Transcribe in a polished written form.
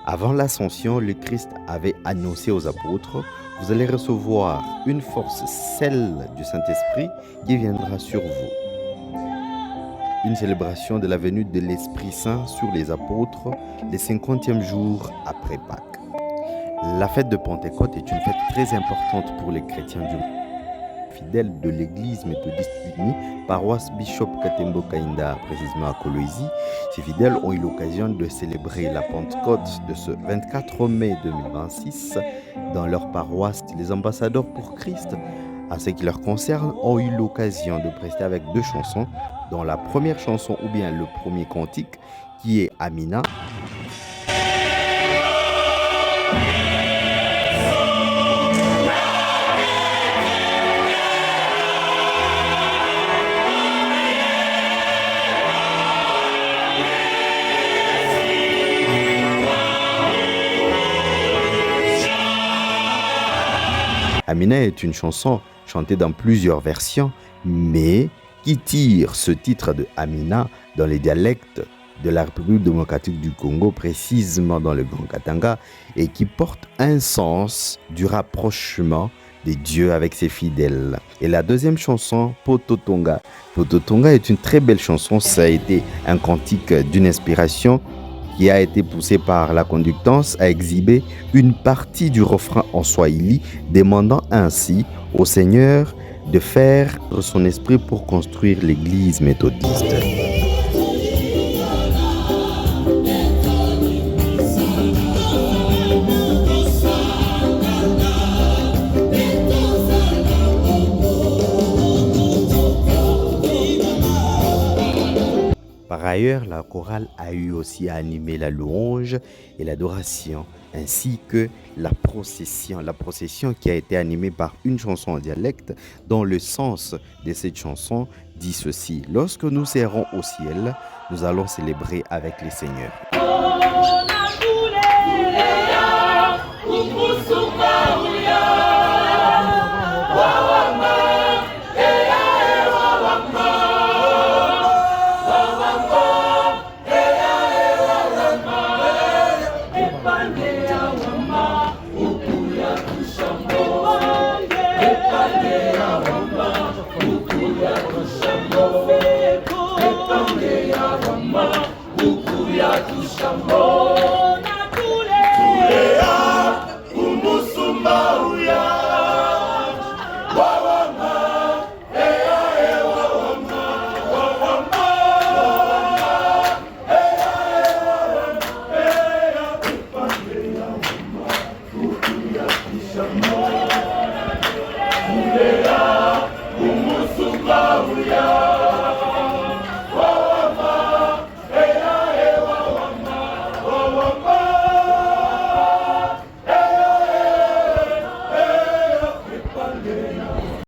Avant l'ascension, le Christ avait annoncé aux apôtres, vous allez recevoir une force, celle du Saint-Esprit, qui viendra sur vous. Une célébration de la venue de l'Esprit Saint sur les apôtres, le 50e jour après Pâques. La fête de Pentecôte est une fête très importante pour les chrétiens du monde. Fidèles de l'église méthodiste unie, paroisse Bishop Katembo Kainda, précisément à Kolwezi, ces fidèles ont eu l'occasion de célébrer la Pentecôte de ce 24 mai 2026 dans leur paroisse. Les ambassadeurs pour Christ, à ce qui leur concerne, ont eu l'occasion de prester avec 2 chansons, dont la première chanson ou bien le premier cantique qui est Amina. Amina est une chanson chantée dans plusieurs versions, mais qui tire ce titre de Amina dans les dialectes de la République démocratique du Congo, précisément dans le Grand Katanga, et qui porte un sens du rapprochement des dieux avec ses fidèles. Et la deuxième chanson, Pototonga. Pototonga est une très belle chanson, ça a été un cantique d'une inspiration qui a été poussé par la conductance à exhiber une partie du refrain en swahili, demandant ainsi au Seigneur de faire son esprit pour construire l'église méthodiste. Par ailleurs, la chorale a eu aussi à animer la louange et l'adoration, ainsi que la procession qui a été animée par une chanson en dialecte, dont le sens de cette chanson dit ceci: lorsque nous serons au ciel, nous allons célébrer avec les seigneurs.